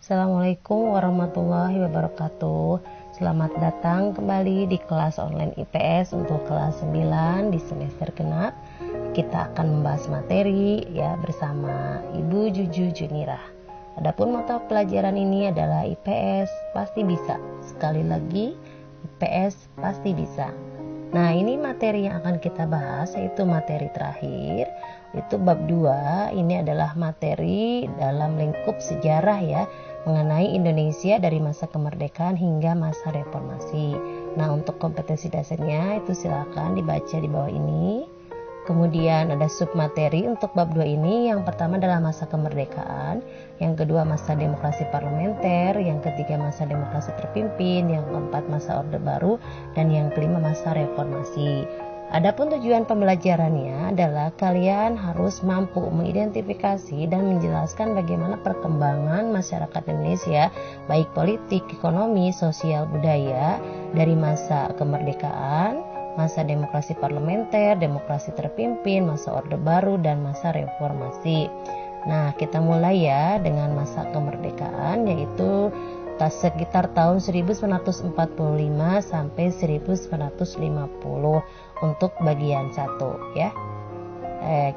Assalamualaikum warahmatullahi wabarakatuh. Selamat datang kembali di kelas online IPS untuk kelas 9 di semester genap. Kita akan membahas materi bersama Ibu Juju Junirah. Adapun mata pelajaran ini adalah IPS pasti bisa. Sekali lagi, IPS pasti bisa. Nah, ini materi yang akan kita bahas, yaitu materi terakhir, itu bab 2. Ini adalah materi dalam lingkup sejarah mengenai Indonesia dari masa kemerdekaan hingga masa reformasi. Nah, untuk kompetensi dasarnya itu silakan dibaca di bawah ini. Kemudian ada submateri untuk bab 2 ini. Yang pertama adalah masa kemerdekaan, yang kedua masa demokrasi parlementer, yang ketiga masa demokrasi terpimpin, yang keempat masa Orde Baru, dan yang kelima masa reformasi. Adapun tujuan pembelajarannya adalah kalian harus mampu mengidentifikasi dan menjelaskan bagaimana perkembangan masyarakat Indonesia, baik politik, ekonomi, sosial, budaya, dari masa kemerdekaan, masa demokrasi parlementer, demokrasi terpimpin, masa Orde Baru, dan masa reformasi. Nah, kita mulai dengan masa kemerdekaan, yaitu sekitar tahun 1945 sampai 1950 untuk bagian 1 ya.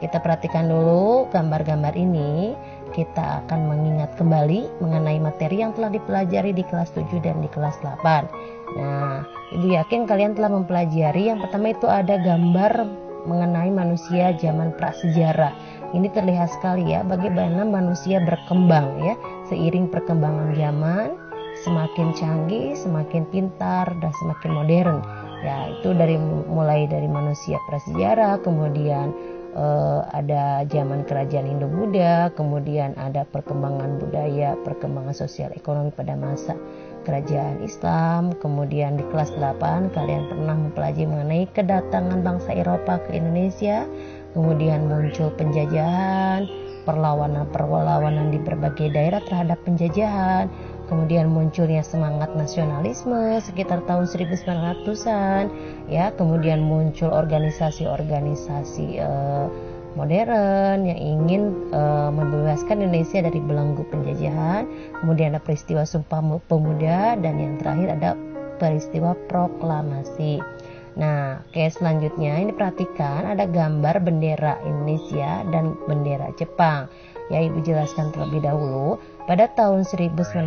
Kita perhatikan dulu gambar-gambar ini. Kita akan mengingat kembali mengenai materi yang telah dipelajari di kelas 7 dan di kelas 8. Nah, Ibu yakin kalian telah mempelajari. Yang pertama itu ada gambar mengenai manusia zaman prasejarah. Ini terlihat sekali bagaimana manusia berkembang seiring perkembangan zaman, semakin canggih, semakin pintar, dan semakin modern. Itu mulai dari manusia prasejarah, kemudian ada zaman kerajaan Hindu-Buddha, kemudian ada perkembangan budaya, perkembangan sosial ekonomi pada masa kerajaan Islam. Kemudian di kelas 8 kalian pernah mempelajari mengenai kedatangan bangsa Eropa ke Indonesia, kemudian muncul penjajahan, perlawanan di berbagai daerah terhadap penjajahan, kemudian munculnya semangat nasionalisme sekitar tahun 1900-an kemudian muncul organisasi-organisasi modern yang ingin membebaskan Indonesia dari belenggu penjajahan. Kemudian ada peristiwa Sumpah Pemuda, dan yang terakhir ada peristiwa proklamasi. Nah, selanjutnya ini perhatikan ada gambar bendera Indonesia dan bendera Jepang. Ibu jelaskan terlebih dahulu. Pada tahun 1945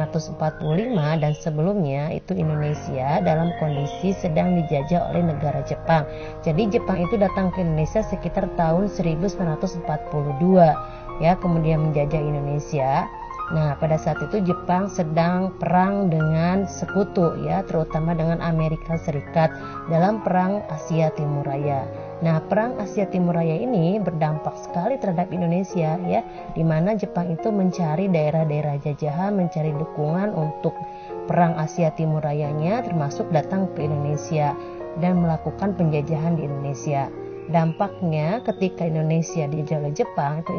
dan sebelumnya itu Indonesia dalam kondisi sedang dijajah oleh negara Jepang. Jadi Jepang itu datang ke Indonesia sekitar tahun 1942 kemudian menjajah Indonesia. Nah, pada saat itu Jepang sedang perang dengan sekutu terutama dengan Amerika Serikat dalam perang Asia Timur Raya. Nah, perang Asia Timur Raya ini berdampak sekali terhadap Indonesia di mana Jepang itu mencari daerah-daerah jajahan, mencari dukungan untuk perang Asia Timur Rayanya, termasuk datang ke Indonesia dan melakukan penjajahan di Indonesia. Dampaknya ketika Indonesia dijajah oleh Jepang, itu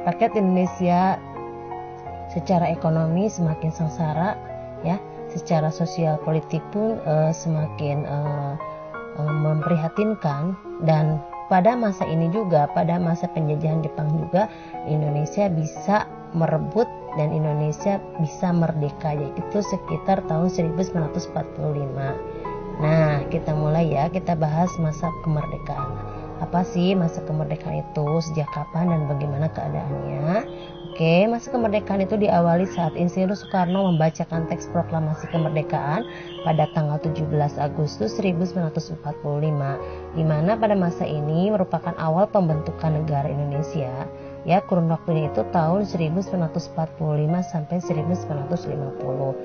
rakyat Indonesia secara ekonomi semakin sengsara secara sosial politik pun semakin memprihatinkan. Dan pada masa ini juga, pada masa penjajahan Jepang juga, Indonesia bisa merebut dan Indonesia bisa merdeka, yaitu sekitar tahun 1945. Nah, kita mulai kita bahas masa kemerdekaan. Apa sih masa kemerdekaan itu, sejak kapan dan bagaimana keadaannya? Masa kemerdekaan itu diawali saat Insinyur Soekarno membacakan teks proklamasi kemerdekaan pada tanggal 17 Agustus 1945, di mana pada masa ini merupakan awal pembentukan negara Indonesia. Kurun waktunya itu tahun 1945 sampai 1950.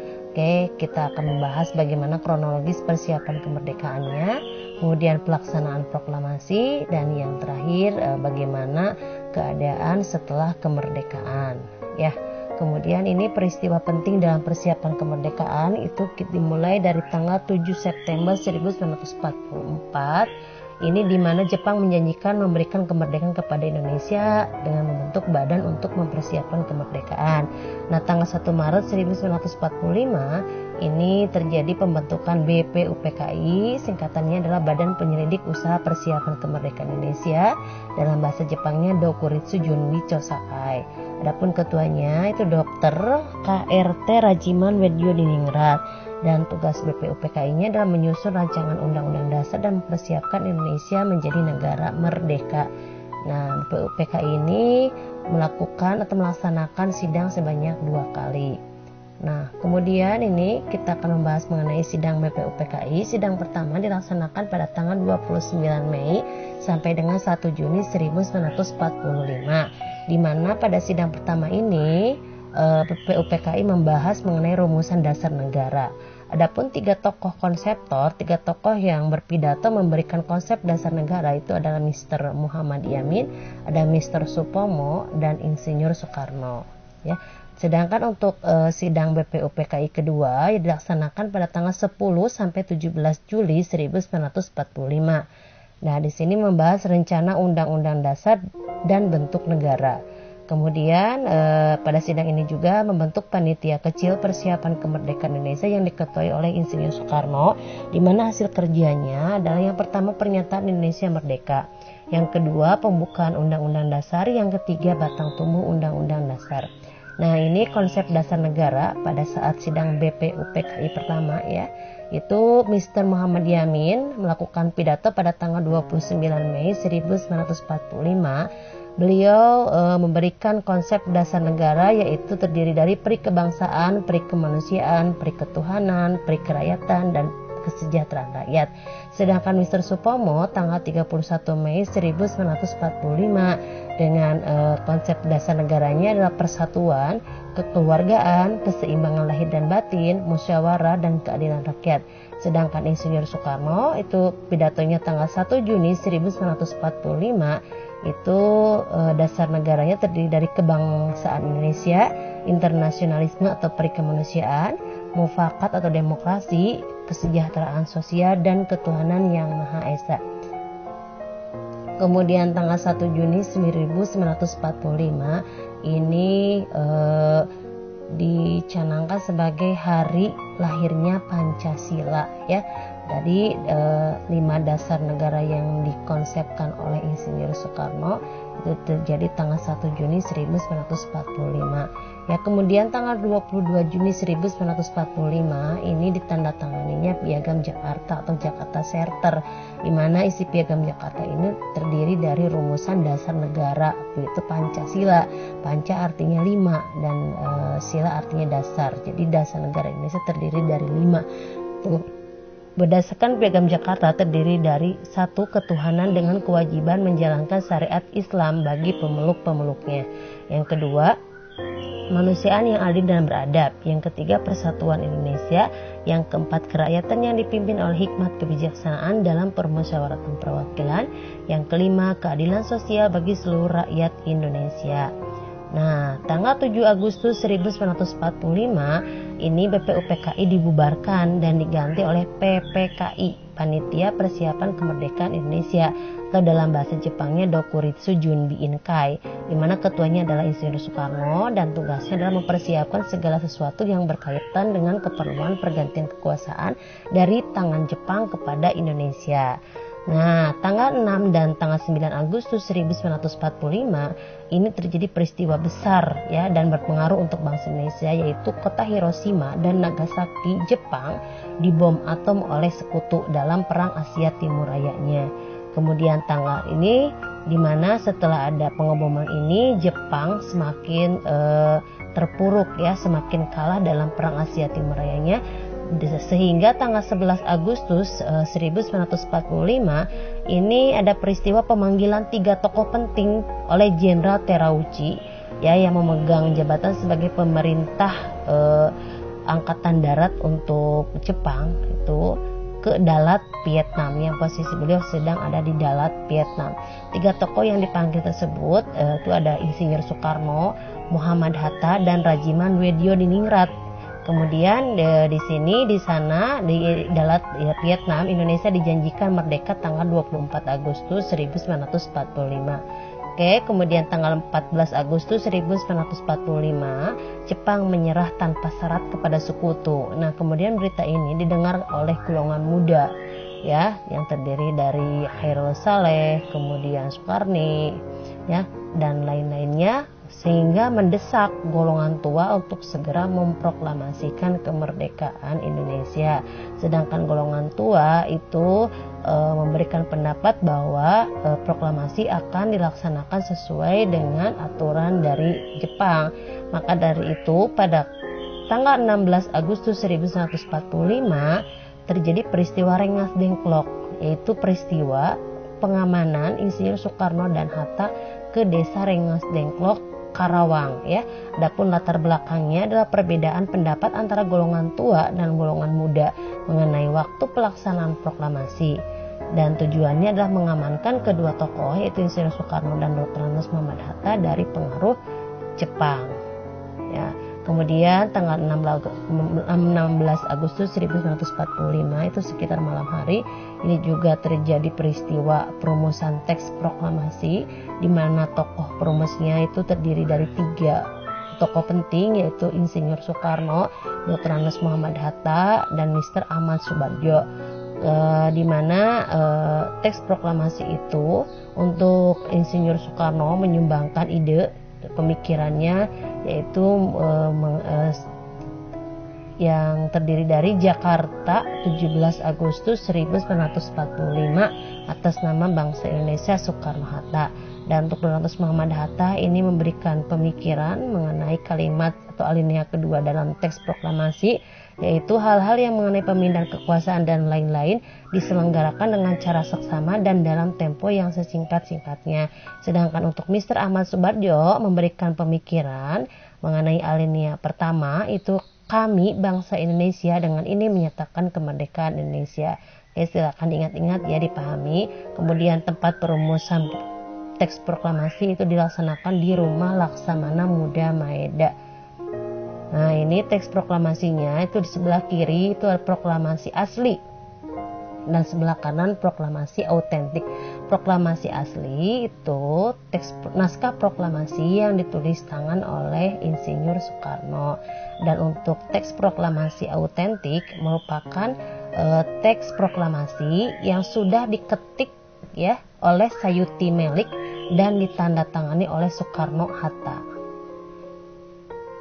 Kita akan membahas bagaimana kronologis persiapan kemerdekaannya, kemudian pelaksanaan proklamasi, dan yang terakhir bagaimana keadaan setelah kemerdekaan. Kemudian ini peristiwa penting dalam persiapan kemerdekaan itu dimulai dari tanggal 7 September 1944. Ini di mana Jepang menjanjikan memberikan kemerdekaan kepada Indonesia dengan membentuk badan untuk mempersiapkan kemerdekaan. Nah, tanggal 1 Maret 1945 ini terjadi pembentukan BPUPKI, singkatannya adalah Badan Penyelidik Usaha Persiapan Kemerdekaan Indonesia, dalam bahasa Jepangnya Dokuritsu Junbi Chosakai. Adapun ketuanya itu Dr. KRT Rajiman Weddiodiningrat, dan tugas BPUPKI-nya adalah menyusun rancangan undang-undang dasar dan mempersiapkan Indonesia menjadi negara merdeka. Nah, BPUPKI ini melakukan atau melaksanakan sidang sebanyak 2 kali. Nah, kemudian ini kita akan membahas mengenai sidang BPUPKI. Sidang pertama dilaksanakan pada tanggal 29 Mei sampai dengan 1 Juni 1945, di mana pada sidang pertama ini BPUPKI membahas mengenai rumusan dasar negara. Adapun 3 tokoh konseptor, 3 tokoh yang berpidato memberikan konsep dasar negara itu adalah Mr. Muhammad Yamin, ada Mr. Supomo, dan Insinyur Soekarno. Ya. Sedangkan untuk sidang BPUPKI kedua yang dilaksanakan pada tanggal 10 sampai 17 Juli 1945. Nah, di sini membahas rencana undang-undang dasar dan bentuk negara. Kemudian pada sidang ini juga membentuk panitia kecil persiapan kemerdekaan Indonesia yang diketuai oleh Insinyur Soekarno, di mana hasil kerjanya adalah yang pertama pernyataan Indonesia merdeka, yang kedua pembukaan undang-undang dasar, yang ketiga batang tubuh undang-undang dasar. Nah, ini konsep dasar negara pada saat sidang BPUPKI pertama ya, itu Mr. Muhammad Yamin melakukan pidato pada tanggal 29 Mei 1945. Beliau memberikan konsep dasar negara, yaitu terdiri dari peri kebangsaan, peri kemanusiaan, peri ketuhanan, peri kerakyatan, dan kesejahteraan rakyat. Sedangkan Mr. Supomo tanggal 31 Mei 1945 dengan konsep dasar negaranya adalah persatuan, kekeluargaan, keseimbangan lahir dan batin, musyawarah, dan keadilan rakyat. Sedangkan Insinyur Soekarno itu pidatonya tanggal 1 Juni 1945, itu dasar negaranya terdiri dari kebangsaan Indonesia, internasionalisme atau peri kemanusiaan, mufakat atau demokrasi, kesejahteraan sosial, dan ketuhanan yang Maha Esa. Kemudian tanggal 1 Juni 1945 ini dicanangkan sebagai hari lahirnya Pancasila ya. Jadi 5 dasar negara yang dikonsepkan oleh Insinyur Soekarno itu terjadi tanggal 1 Juni 1945. Ya, kemudian tanggal 22 Juni 1945 ini ditandatanganinya Piagam Jakarta atau Jakarta Charter, di mana isi Piagam Jakarta ini terdiri dari rumusan dasar negara, yaitu Pancasila. Panca artinya 5 dan sila artinya dasar. Jadi dasar negara Indonesia terdiri dari 5. Tuh. Berdasarkan Piagam Jakarta terdiri dari 1. Ketuhanan dengan kewajiban menjalankan syariat Islam bagi pemeluk-pemeluknya. Yang kedua, kemanusiaan yang adil dan beradab. Yang ketiga, persatuan Indonesia. Yang keempat, kerakyatan yang dipimpin oleh hikmat kebijaksanaan dalam permusyawaratan perwakilan. Yang kelima, keadilan sosial bagi seluruh rakyat Indonesia. Nah, tanggal 7 Agustus 1945 ini BPUPKI dibubarkan dan diganti oleh PPKI, Panitia Persiapan Kemerdekaan Indonesia, atau dalam bahasa Jepangnya Dokuritsu Junbi Inkai, di mana ketuanya adalah Insinyur Soekarno dan tugasnya adalah mempersiapkan segala sesuatu yang berkaitan dengan keperluan pergantian kekuasaan dari tangan Jepang kepada Indonesia. Nah, tanggal 6 dan tanggal 9 Agustus 1945 ini terjadi peristiwa besar ya dan berpengaruh untuk bangsa Indonesia, yaitu kota Hiroshima dan Nagasaki, Jepang dibom atom oleh sekutu dalam perang Asia Timur Rayanya. Kemudian tanggal ini di mana setelah ada pengeboman ini Jepang semakin terpuruk ya, semakin kalah dalam perang Asia Timur Rayanya. Sehingga tanggal 11 Agustus 1945 ini ada peristiwa pemanggilan 3 tokoh penting oleh Jenderal Terauchi ya, yang memegang jabatan sebagai pemerintah angkatan darat untuk Jepang itu ke Dalat, Vietnam, yang posisi beliau sedang ada di Dalat, Vietnam. 3 tokoh yang dipanggil tersebut itu ada Insinyur Soekarno, Muhammad Hatta, dan Rajiman Weddiodiningrat. Kemudian di sana di Dalat Vietnam, Indonesia dijanjikan merdeka tanggal 24 Agustus 1945. Oke, kemudian tanggal 14 Agustus 1945, Jepang menyerah tanpa syarat kepada sekutu. Nah, kemudian berita ini didengar oleh golongan muda, ya, yang terdiri dari Hairil Saleh, kemudian Sukarni, ya, dan lain-lainnya, sehingga mendesak golongan tua untuk segera memproklamasikan kemerdekaan Indonesia. Sedangkan golongan tua itu memberikan pendapat bahwa proklamasi akan dilaksanakan sesuai dengan aturan dari Jepang. Maka dari itu pada tanggal 16 Agustus 1945 terjadi peristiwa Rengas Dengklok, yaitu peristiwa pengamanan Insinyur Soekarno dan Hatta ke desa Rengas Dengklok, Karawang, ya. Adapun latar belakangnya adalah perbedaan pendapat antara golongan tua dan golongan muda mengenai waktu pelaksanaan proklamasi, dan tujuannya adalah mengamankan kedua tokoh yaitu Insinyur Soekarno dan Dr. Andes Muhammad Hatta dari pengaruh Jepang, ya. Kemudian tanggal 16 Agustus 1945 itu sekitar malam hari, ini juga terjadi peristiwa perumusan teks proklamasi, di mana tokoh perumusnya itu terdiri dari 3 tokoh penting, yaitu Insinyur Soekarno, Dr. Andes Muhammad Hatta, dan Mr. Ahmad Soebardjo. Di mana teks proklamasi itu untuk Insinyur Soekarno menyumbangkan ide pemikirannya, yaitu yang terdiri dari Jakarta 17 Agustus 1945 atas nama bangsa Indonesia Soekarno-Hatta. Dan untuk Dr. Andes Muhammad Hatta ini memberikan pemikiran mengenai kalimat atau alinea kedua dalam teks proklamasi, yaitu hal-hal yang mengenai pemindahan kekuasaan dan lain-lain diselenggarakan dengan cara seksama dan dalam tempo yang sesingkat-singkatnya. Sedangkan untuk Mr. Ahmad Soebardjo memberikan pemikiran mengenai alinea pertama, itu kami bangsa Indonesia dengan ini menyatakan kemerdekaan Indonesia. Oke, silakan diingat-ingat ya, dipahami. Kemudian tempat perumusan teks proklamasi itu dilaksanakan di Rumah Laksamana Muda Maeda. Nah, ini teks proklamasinya itu di sebelah kiri itu ada proklamasi asli dan sebelah kanan proklamasi autentik. Proklamasi asli itu teks naskah proklamasi yang ditulis tangan oleh Insinyur Soekarno, dan untuk teks proklamasi autentik merupakan teks proklamasi yang sudah diketik, ya, oleh Sayuti Melik dan ditandatangani oleh Soekarno-Hatta.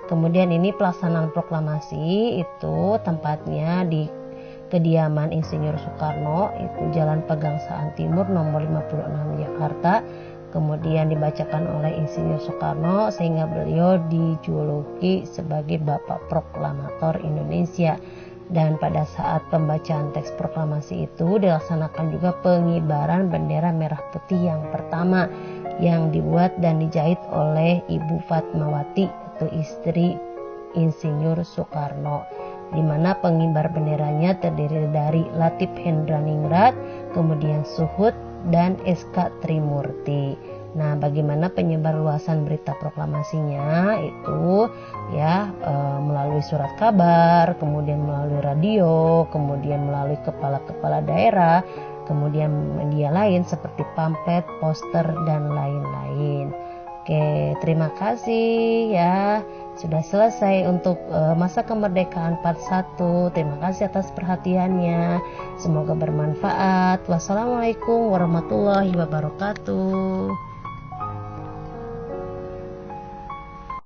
Kemudian ini pelaksanaan proklamasi itu tempatnya di kediaman Insinyur Soekarno, itu Jalan Pegangsaan Timur nomor 56 Jakarta. Kemudian dibacakan oleh Insinyur Soekarno sehingga beliau dijuluki sebagai Bapak Proklamator Indonesia. Dan pada saat pembacaan teks proklamasi itu dilaksanakan juga pengibaran bendera merah putih yang pertama, yang dibuat dan dijahit oleh Ibu Fatmawati, atau istri Insinyur Soekarno, di mana pengibar benderanya terdiri dari Latif Hendraningrat, kemudian Suhut, dan SK Trimurti. Nah, bagaimana penyebar luasan berita proklamasinya itu, ya, melalui surat kabar, kemudian melalui radio, kemudian melalui kepala-kepala daerah, kemudian media lain seperti pamflet, poster, dan lain-lain. Oke, terima kasih ya. Sudah selesai untuk masa kemerdekaan part 1. Terima kasih atas perhatiannya. Semoga bermanfaat. Wassalamualaikum warahmatullahi wabarakatuh.